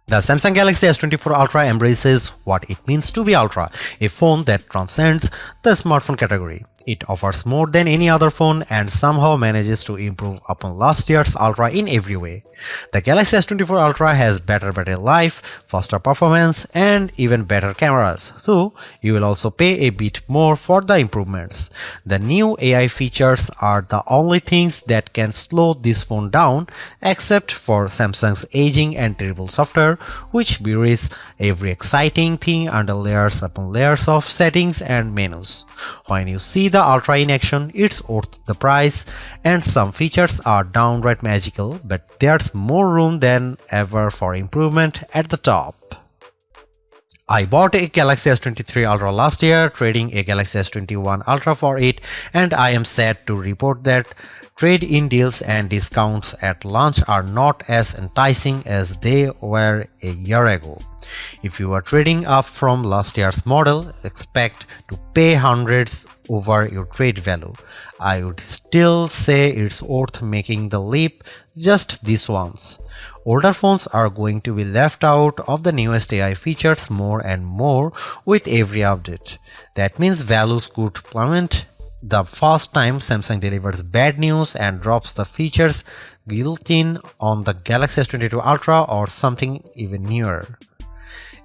The Samsung Galaxy S24 Ultra embraces what it means to be Ultra, a phone that transcends the smartphone category. It offers more than any other phone and somehow manages to improve upon last year's Ultra in every way. The Galaxy S24 Ultra has better battery life, faster performance, and even better cameras, so you will also pay a bit more for the improvements. The new AI features are the only things that can slow this phone down, except for Samsung's aging and terrible software, which buries every exciting thing under layers upon layers of settings and menus. When you see the Ultra in action, it's worth the price, and some features are downright magical, but there's more room than ever for improvement at the top. I bought a Galaxy S23 Ultra last year, trading a Galaxy S21 Ultra for it, and I am sad to report that trade-in deals and discounts at launch are not as enticing as they were a year ago. If you are trading up from last year's model, expect to pay hundreds over your trade value. I would still say it's worth making the leap just this once. Older phones are going to be left out of the newest AI features more and more with every update. That means values could plummet the first time Samsung delivers bad news and drops the features built in on the Galaxy S22 Ultra or something even newer.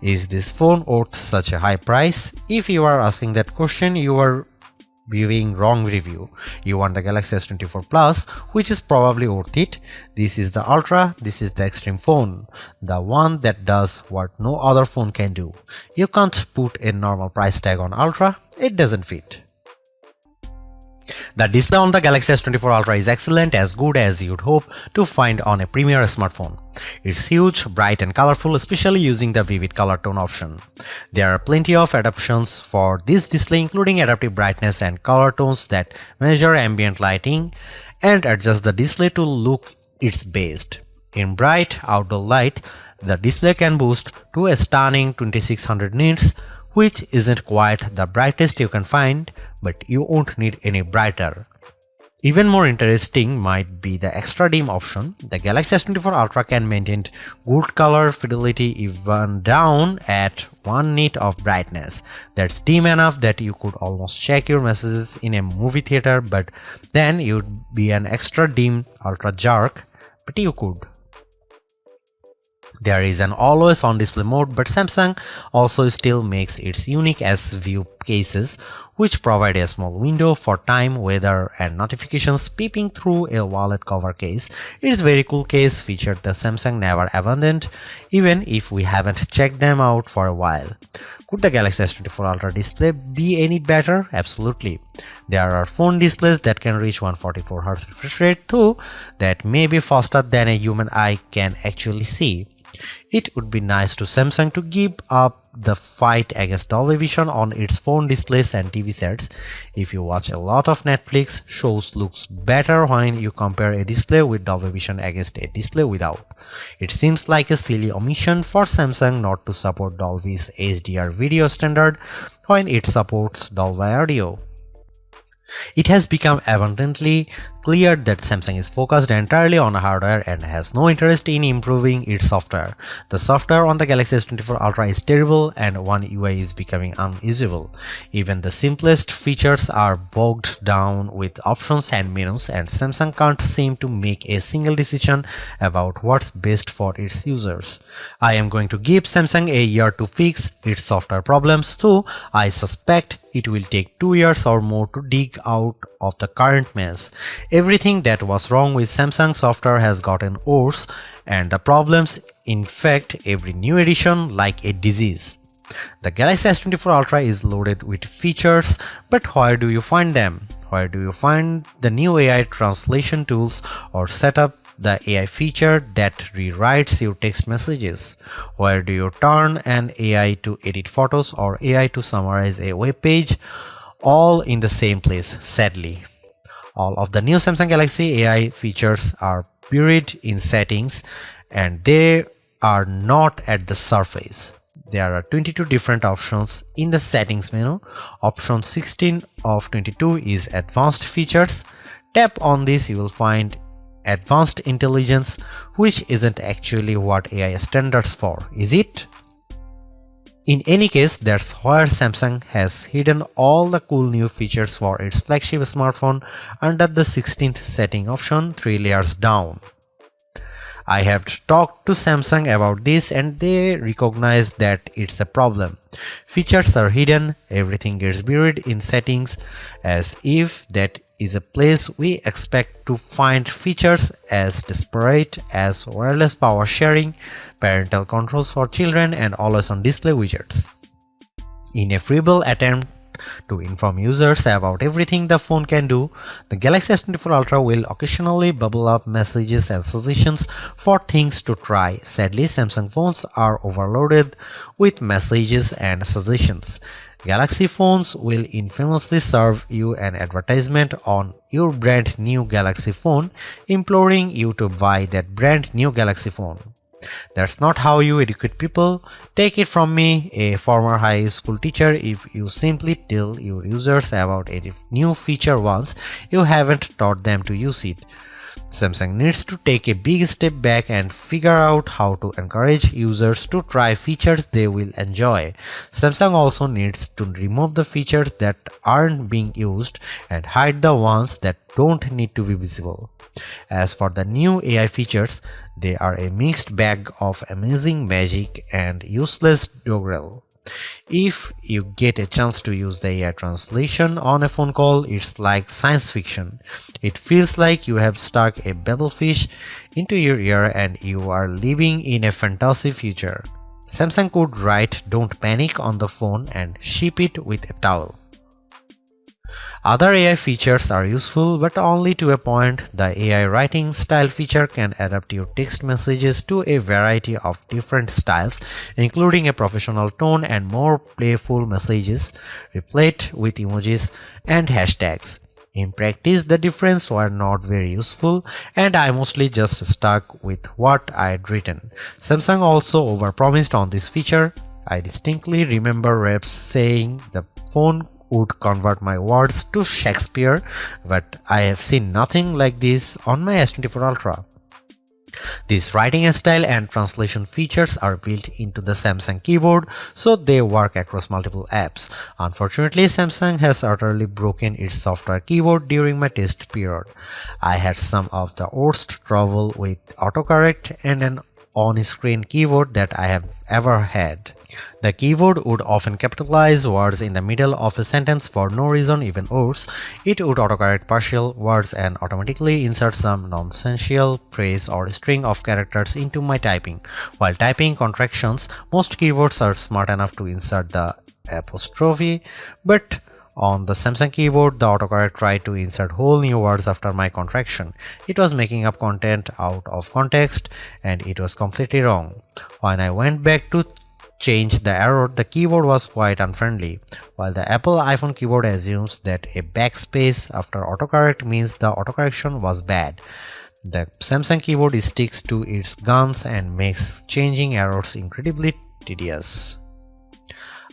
Is this phone worth such a high price? If you are asking that question, you are viewing wrong review. You want the Galaxy S24 Plus, which is probably worth it. This is the Ultra, this is the extreme phone, the one that does what no other phone can do. You can't put a normal price tag on Ultra, it doesn't fit. The display on the Galaxy S24 Ultra is excellent, as good as you'd hope to find on a premier smartphone. It's huge, bright and colorful, especially using the vivid color tone option. There are plenty of adaptations for this display, including adaptive brightness and color tones that measure ambient lighting and adjust the display to look its best. In bright outdoor light, the display can boost to a stunning 2600 nits, which isn't quite the brightest you can find, but you won't need any brighter. Even more interesting might be the extra dim option. The Galaxy S24 Ultra can maintain good color fidelity even down at 1 nit of brightness. That's dim enough that you could almost check your messages in a movie theater, but then you'd be an extra dim ultra jerk, but you could. There is an always on display mode, but Samsung also still makes its unique S View cases, which provide a small window for time, weather, and notifications peeping through a wallet cover case. It's very cool case feature that Samsung never abandoned, even if we haven't checked them out for a while. Could the Galaxy S24 Ultra display be any better? Absolutely. There are phone displays that can reach 144Hz refresh rate too, that may be faster than a human eye can actually see. It would be nice to Samsung to give up the fight against Dolby Vision on its phone displays and TV sets. If you watch a lot of Netflix, shows looks better when you compare a display with Dolby Vision against a display without. It seems like a silly omission for Samsung not to support Dolby's HDR video standard when it supports Dolby Audio. It has become abundantly clear that Samsung is focused entirely on hardware and has no interest in improving its software. The software on the Galaxy S24 Ultra is terrible and One UI is becoming unusable. Even the simplest features are bogged down with options and menus, and Samsung can't seem to make a single decision about what's best for its users. I am going to give Samsung a year to fix its software problems, so I suspect it will take 2 years or more to dig out of the current mess. Everything that was wrong with Samsung software has gotten worse, and the problems infect every new edition like a disease. The Galaxy S24 Ultra is loaded with features, but where do you find them? Where do you find the new AI translation tools or set up the AI feature that rewrites your text messages? Where do you turn an AI to edit photos or AI to summarize a web page? All in the same place, sadly. All of the new Samsung Galaxy AI features are buried in settings, and they are not at the surface. There are 22 different options in the settings menu. Option 16 of 22 is advanced features. Tap on this, you will find advanced intelligence, which isn't actually what AI standards for, is it? In any case, that's where Samsung has hidden all the cool new features for its flagship smartphone under the 16th setting option 3 layers down. I have talked to Samsung about this and they recognize that it's a problem. Features are hidden, everything gets buried in settings, as if that is a place we expect to find features as disparate as wireless power sharing, parental controls for children, and always-on display widgets. In a feeble attempt to inform users about everything the phone can do, the Galaxy S24 Ultra will occasionally bubble up messages and suggestions for things to try. Sadly, Samsung phones are overloaded with messages and suggestions. Galaxy phones will infamously serve you an advertisement on your brand new Galaxy phone, imploring you to buy that brand new Galaxy phone. That's not how you educate people. Take it from me, a former high school teacher, if you simply tell your users about a new feature once, you haven't taught them to use it. Samsung needs to take a big step back and figure out how to encourage users to try features they will enjoy. Samsung also needs to remove the features that aren't being used and hide the ones that don't need to be visible. As for the new AI features, they are a mixed bag of amazing magic and useless doggerel. If you get a chance to use the AI translation on a phone call, it's like science fiction. It feels like you have stuck a babblefish into your ear and you are living in a fantasy future. Samsung could write "Don't panic" on the phone and ship it with a towel. Other AI features are useful, but only to a point. The AI writing style feature can adapt your text messages to a variety of different styles, including a professional tone and more playful messages, replete with emojis and hashtags. In practice, the differences were not very useful, and I mostly just stuck with what I had written. Samsung also overpromised on this feature. I distinctly remember reps saying the phone would convert my words to Shakespeare, but I have seen nothing like this on my S24 Ultra. These writing style and translation features are built into the Samsung keyboard, so they work across multiple apps. Unfortunately, Samsung has utterly broken its software keyboard during my test period. I had some of the worst trouble with autocorrect and an on-screen keyboard that I have ever had. The keyboard would often capitalize words in the middle of a sentence for no reason, even worse. It would autocorrect partial words and automatically insert some nonsensical phrase or string of characters into my typing. While typing contractions, most keyboards are smart enough to insert the apostrophe, but on the Samsung keyboard, the autocorrect tried to insert whole new words after my contraction. It was making up content out of context, and it was completely wrong. When I went back to change the error, the keyboard was quite unfriendly. While the Apple iPhone keyboard assumes that a backspace after autocorrect means the autocorrection was bad, the Samsung keyboard sticks to its guns and makes changing errors incredibly tedious.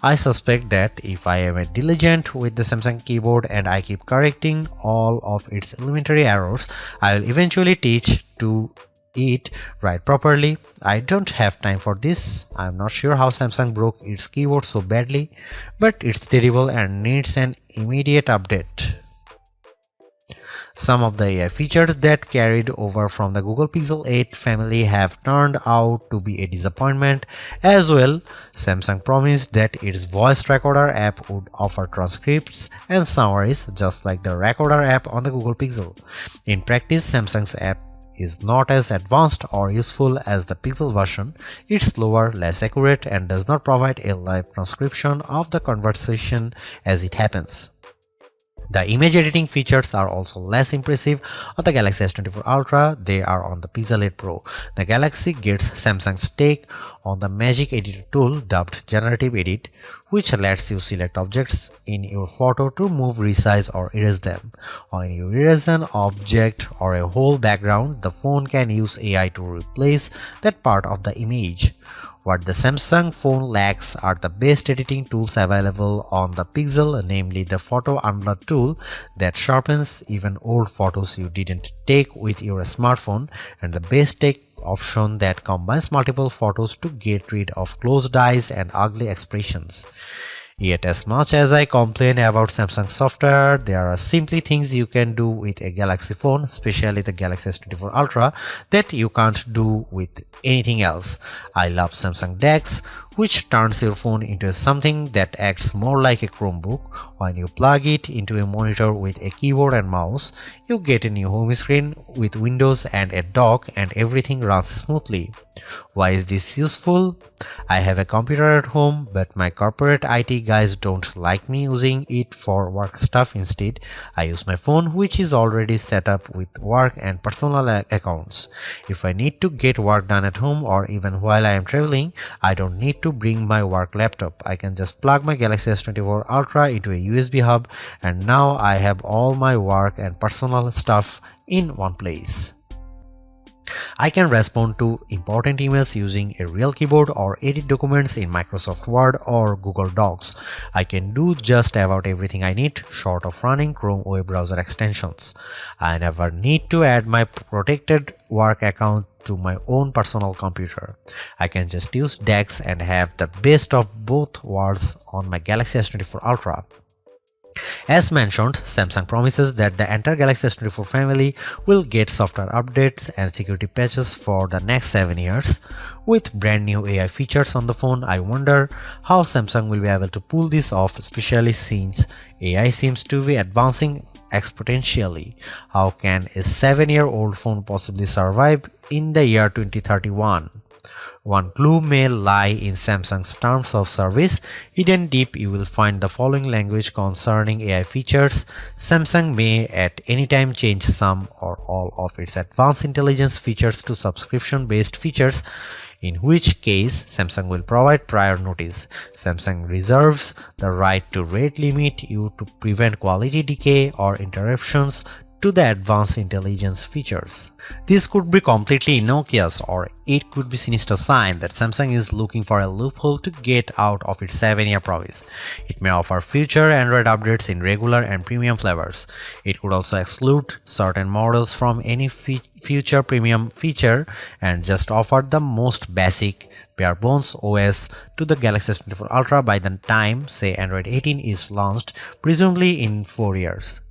I suspect that if I am diligent with the Samsung keyboard and I keep correcting all of its elementary errors, I will eventually teach to it write properly. I don't have time for this. I'm not sure how Samsung broke its keyboard so badly, but it's terrible and needs an immediate update. Some of the AI features that carried over from the Google Pixel 8 family have turned out to be a disappointment as well. Samsung promised that its voice recorder app would offer transcripts and summaries just like the recorder app on the Google Pixel. In practice, Samsung's app is not as advanced or useful as the Pixel version. It's slower, less accurate, and does not provide a live transcription of the conversation as it happens. The image editing features are also less impressive on the Galaxy S24 Ultra. They are on the Pixel 8 Pro. The Galaxy gets Samsung's take on the Magic Editor tool dubbed Generative Edit, which lets you select objects in your photo to move, resize, or erase them. When you erase an object or a whole background, the phone can use AI to replace that part of the image. What the Samsung phone lacks are the best editing tools available on the Pixel, namely the Photo Unblur tool that sharpens even old photos you didn't take with your smartphone, and the best take option that combines multiple photos to get rid of closed eyes and ugly expressions. Yet as much as I complain about Samsung software, there are simply things you can do with a Galaxy phone, especially the Galaxy S24 Ultra, that you can't do with anything else. I love Samsung DeX, which turns your phone into something that acts more like a Chromebook. When you plug it into a monitor with a keyboard and mouse, you get a new home screen with windows and a dock, and everything runs smoothly. Why is this useful? I have a computer at home, but my corporate IT guys don't like me using it for work stuff. Instead, I use my phone, which is already set up with work and personal accounts. If I need to get work done at home or even while I am traveling, I don't need to bring my work laptop. I can just plug my Galaxy S24 Ultra into a USB hub, and now I have all my work and personal stuff in one place. I can respond to important emails using a real keyboard or edit documents in Microsoft Word or Google Docs. I can do just about everything I need short of running Chrome web browser extensions. I never need to add my protected work account to my own personal computer. I can just use DeX and have the best of both worlds on my Galaxy S24 Ultra. As mentioned, Samsung promises that the entire Galaxy S24 family will get software updates and security patches for the next 7 years. With brand new AI features on the phone, I wonder how Samsung will be able to pull this off, especially since AI seems to be advancing exponentially. How can a 7-year-old phone possibly survive in the year 2031? One clue may lie in Samsung's terms of service. Hidden deep, you will find the following language concerning AI features. Samsung may at any time change some or all of its advanced intelligence features to subscription-based features, in which case Samsung will provide prior notice. Samsung reserves the right to rate limit you to prevent quality decay or interruptions to the advanced intelligence features. This could be completely innocuous, or it could be a sinister sign that Samsung is looking for a loophole to get out of its 7-year promise. It may offer future Android updates in regular and premium flavors. It could also exclude certain models from any future premium feature and just offer the most basic bare bones OS to the Galaxy S24 Ultra by the time, say, Android 18 is launched, presumably in 4 years.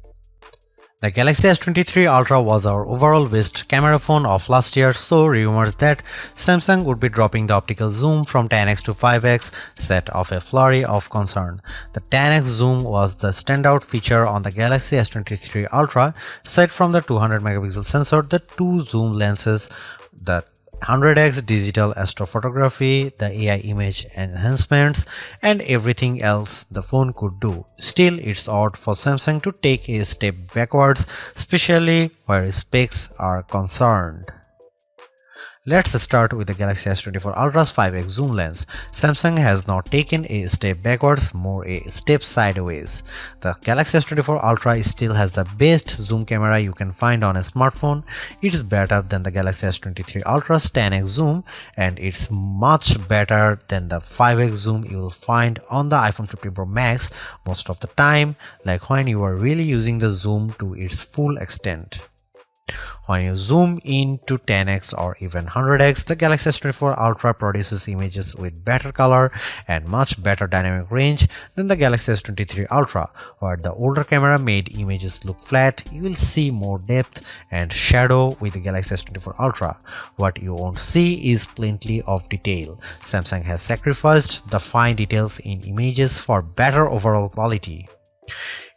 The Galaxy S23 Ultra was our overall best camera phone of last year, so rumors that Samsung would be dropping the optical zoom from 10x to 5x set off a flurry of concern. The 10x zoom was the standout feature on the Galaxy S23 Ultra. Aside from the 200 megapixel sensor, the two zoom lenses, the 100x digital astrophotography, the AI image enhancements, and everything else the phone could do. Still, it's odd for Samsung to take a step backwards, especially where specs are concerned. Let's start with the Galaxy S24 Ultra's 5x zoom lens. Samsung has not taken a step backwards, more a step sideways. The Galaxy S24 Ultra still has the best zoom camera you can find on a smartphone. It's better than the Galaxy S23 Ultra's 10x zoom, and it's much better than the 5x zoom you will find on the iPhone 15 Pro Max most of the time, like when you are really using the zoom to its full extent. When you zoom in to 10x or even 100x, the Galaxy S24 Ultra produces images with better color and much better dynamic range than the Galaxy S23 Ultra. Where the older camera made images look flat, you will see more depth and shadow with the Galaxy S24 Ultra. What you won't see is plenty of detail. Samsung has sacrificed the fine details in images for better overall quality.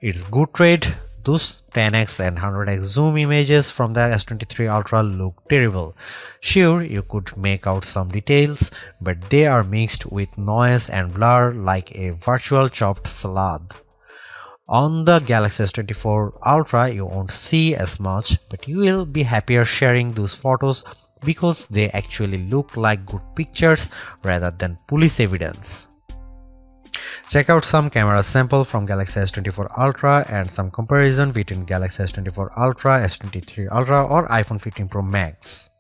It's good trade. Those 10x and 100x zoom images from the S23 Ultra look terrible. Sure, you could make out some details, but they are mixed with noise and blur like a virtual chopped salad. On the Galaxy S24 Ultra, you won't see as much, but you will be happier sharing those photos because they actually look like good pictures rather than police evidence. Check out some camera sample from Galaxy S24 Ultra and some comparison between Galaxy S24 Ultra, S23 Ultra or iPhone 15 Pro Max.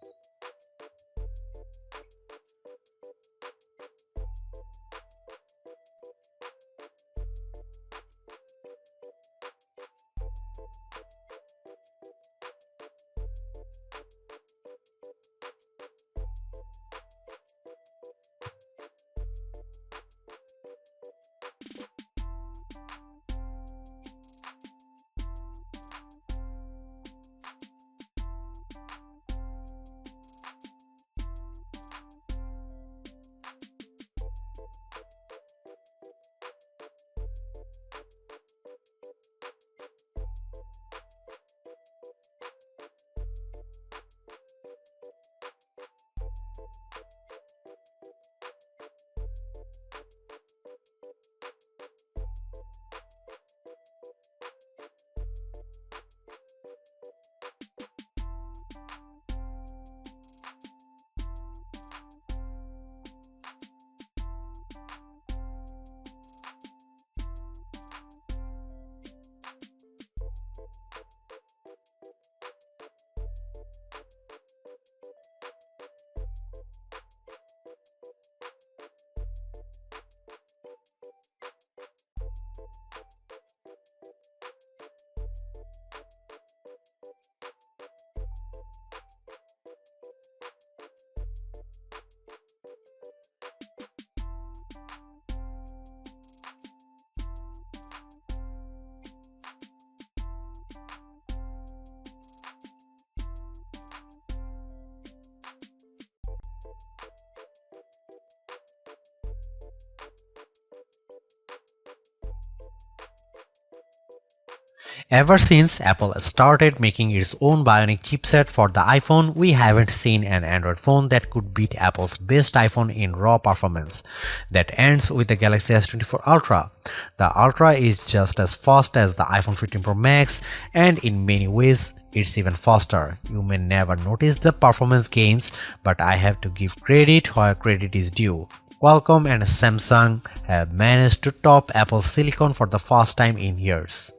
Ever since Apple started making its own Bionic chipset for the iPhone, we haven't seen an Android phone that could beat Apple's best iPhone in raw performance. That ends with the Galaxy S24 Ultra. The Ultra is just as fast as the iPhone 15 Pro Max, and in many ways, it's even faster. You may never notice the performance gains, but I have to give credit where credit is due. Qualcomm and Samsung have managed to top Apple's silicon for the first time in years.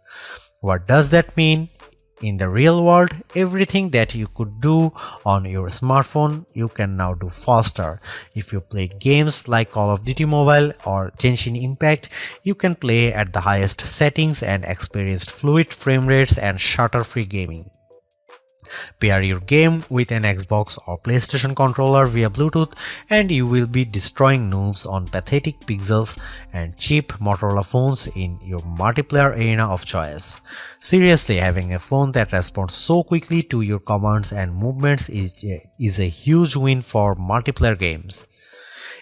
What does that mean? In the real world, everything that you could do on your smartphone, you can now do faster. If you play games like Call of Duty Mobile or Genshin Impact, you can play at the highest settings and experience fluid frame rates and stutter-free gaming. Pair your game with an Xbox or PlayStation controller via Bluetooth and you will be destroying noobs on pathetic pixels and cheap Motorola phones in your multiplayer arena of choice. Seriously, having a phone that responds so quickly to your commands and movements is a huge win for multiplayer games.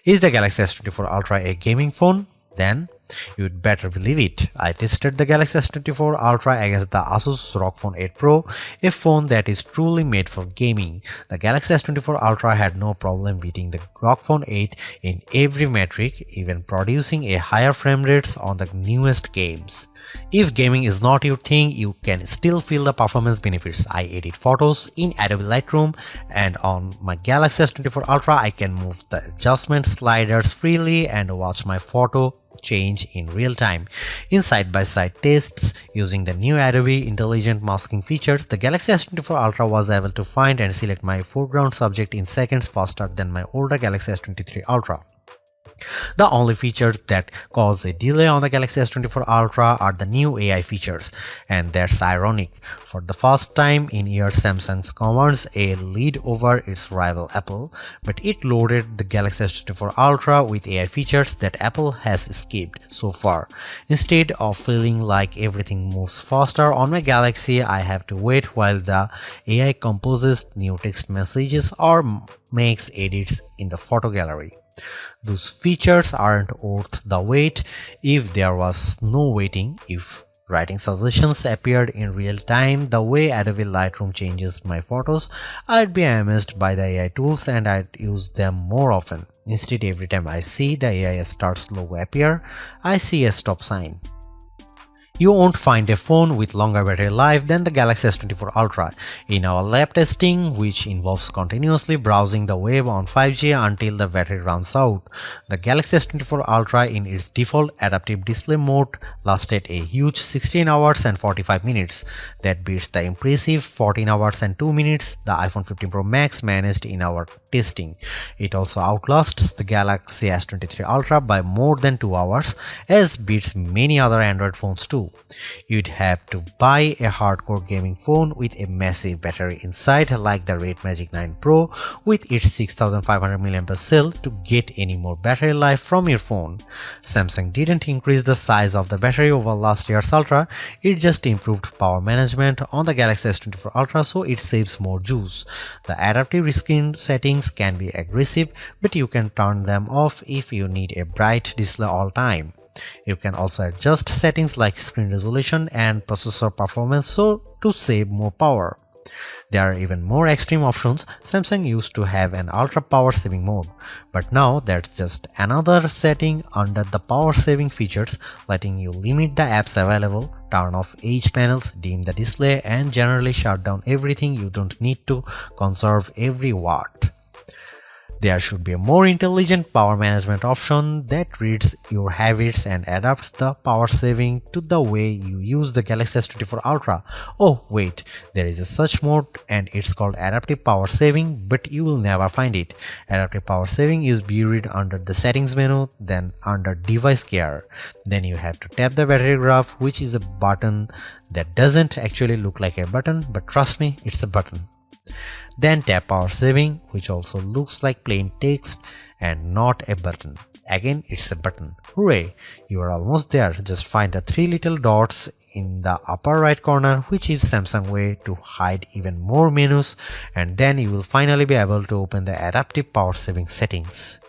Is the Galaxy S24 Ultra a gaming phone? Then you'd better believe it. I tested the Galaxy S24 Ultra against the Asus ROG Phone 8 Pro, a phone that is truly made for gaming. The Galaxy S24 Ultra had no problem beating the ROG Phone 8 in every metric, even producing a higher frame rates on the newest games. If gaming is not your thing, you can still feel the performance benefits. I edit photos in Adobe Lightroom, and on my Galaxy S24 Ultra I can move the adjustment sliders freely and watch my photo change in real time. In side-by-side tests using the new Adobe intelligent masking features, the Galaxy S24 Ultra was able to find and select my foreground subject in seconds faster than my older Galaxy S23 Ultra. The only features that cause a delay on the Galaxy S24 Ultra are the new AI features, and that's ironic. For the first time in years, Samsung commands a lead over its rival Apple, but it loaded the Galaxy S24 Ultra with AI features that Apple has skipped so far. Instead of feeling like everything moves faster on my Galaxy, I have to wait while the AI composes new text messages or makes edits in the photo gallery. Those features aren't worth the wait if there was no waiting. If writing suggestions appeared in real time the way Adobe Lightroom changes my photos, I'd be amazed by the AI tools and I'd use them more often. Instead, every time I see the AI starts logo appear, I see a stop sign. You won't find a phone with longer battery life than the Galaxy S24 Ultra. In our lab testing, which involves continuously browsing the web on 5G until the battery runs out, the Galaxy S24 Ultra in its default adaptive display mode lasted a huge 16 hours and 45 minutes. That beats the impressive 14 hours and 2 minutes the iPhone 15 Pro Max managed in our testing. It also outlasts the Galaxy S23 Ultra by more than 2 hours, as beats many other Android phones too. You'd have to buy a hardcore gaming phone with a massive battery inside like the Red Magic 9 Pro with its 6500 mAh cell to get any more battery life from your phone. Samsung didn't increase the size of the battery over last year's Ultra, it just improved power management on the Galaxy S24 Ultra so it saves more juice. The adaptive screen settings can be aggressive, but you can turn them off if you need a bright display all time. You can also adjust settings like screen resolution and processor performance to save more power. There are even more extreme options. Samsung used to have an ultra power saving mode, but now that's just another setting under the power saving features, letting you limit the apps available, turn off edge panels, dim the display, and generally shut down everything you don't need to conserve every watt. There should be a more intelligent power management option that reads your habits and adapts the power saving to the way you use the Galaxy S24 Ultra. Oh wait, there is a such mode and it's called adaptive power saving, but you will never find it. Adaptive power saving is buried under the settings menu, then under device care. Then you have to tap the battery graph, which is a button that doesn't actually look like a button, but trust me, it's a button. Then tap power saving, which also looks like plain text and not a button. Again, it's a button. Hooray! You are almost there. Just find the 3 little dots in the upper right corner, which is Samsung way to hide even more menus, and then you will finally be able to open the adaptive power saving settings.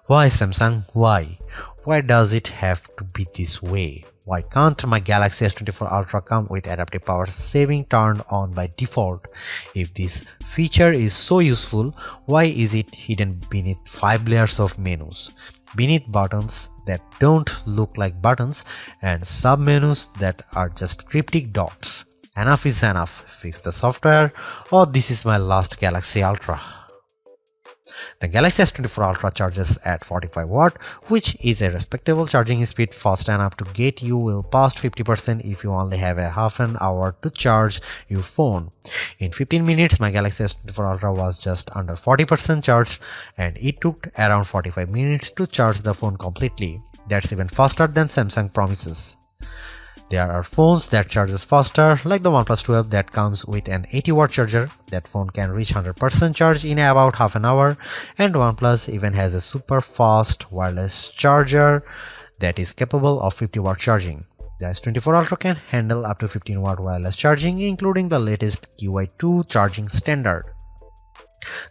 Why Samsung? Why? Why does it have to be this way? Why can't my Galaxy S24 Ultra come with adaptive power saving turned on by default? If this feature is so useful, why is it hidden beneath 5 layers of menus? Beneath buttons that don't look like buttons and sub-menus that are just cryptic dots. Enough is enough. Fix the software, or this is my last Galaxy Ultra. The Galaxy S24 Ultra charges at 45 watt, which is a respectable charging speed, fast enough to get you well past 50% if you only have a half an hour to charge your phone. In 15 minutes, my Galaxy S24 Ultra was just under 40% charged, and it took around 45 minutes to charge the phone completely. That's even faster than Samsung promises. There are phones that charges faster, like the OnePlus 12 that comes with an 80-watt charger. That phone can reach 100% charge in about half an hour, and OnePlus even has a super fast wireless charger that is capable of 50-watt charging. The S24 Ultra can handle up to 15-watt wireless charging, including the latest QI2 charging standard.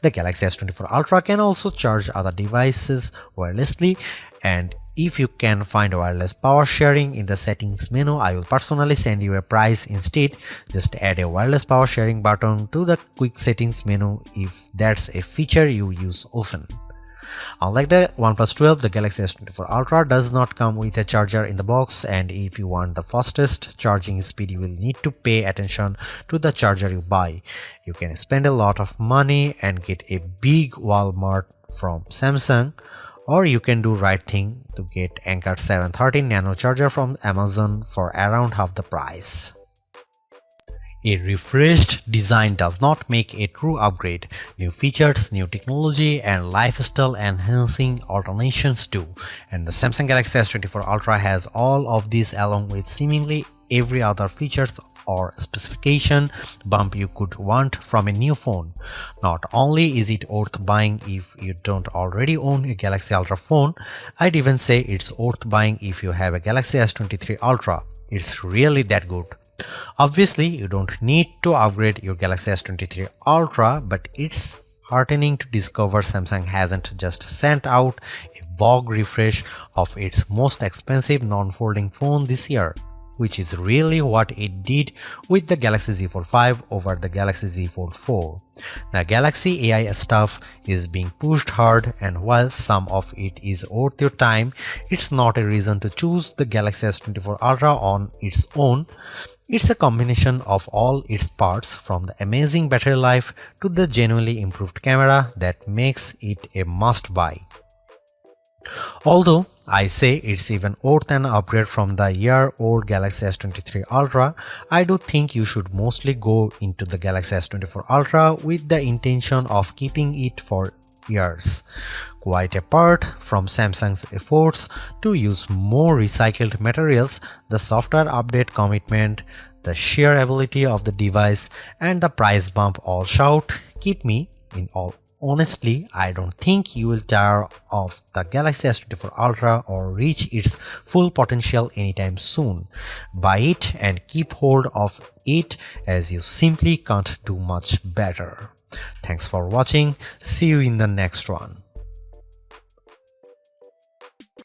The Galaxy S24 Ultra can also charge other devices wirelessly, and if you can find wireless power sharing in the settings menu, I will personally send you a price instead. Just add a wireless power sharing button to the quick settings menu if that's a feature you use often. Unlike the OnePlus 12, the Galaxy S24 Ultra does not come with a charger in the box, and if you want the fastest charging speed, you will need to pay attention to the charger you buy. You can spend a lot of money and get a big Walmart from Samsung, or you can do right thing to get Anker 713 Nano charger from Amazon for around half the price. A refreshed design does not make a true upgrade. New features, new technology, and lifestyle enhancing alternations do. And the Samsung Galaxy S24 Ultra has all of these, along with seemingly every other features or specification bump you could want from a new phone. Not only is it worth buying if you don't already own a Galaxy Ultra phone, I'd even say it's worth buying if you have a Galaxy S23 Ultra. It's really that good. Obviously, you don't need to upgrade your Galaxy S23 Ultra, but it's heartening to discover Samsung hasn't just sent out a vogue refresh of its most expensive non-folding phone this year, which is really what it did with the Galaxy Z Fold 5 over the Galaxy Z Fold 4. The Galaxy AI stuff is being pushed hard, and while some of it is worth your time, it's not a reason to choose the Galaxy S24 Ultra on its own. It's a combination of all its parts, from the amazing battery life to the genuinely improved camera, that makes it a must-buy. Although I say it's even worth an upgrade from the year-old Galaxy S23 Ultra, I do think you should mostly go into the Galaxy S24 Ultra with the intention of keeping it for years. Quite apart from Samsung's efforts to use more recycled materials, the software update commitment, the sheer ability of the device, and the price bump all shout, keep me in all. Honestly, I don't think you will tire of the Galaxy S24 Ultra or reach its full potential anytime soon. Buy it and keep hold of it, as you simply can't do much better. Thanks for watching. See you in the next one.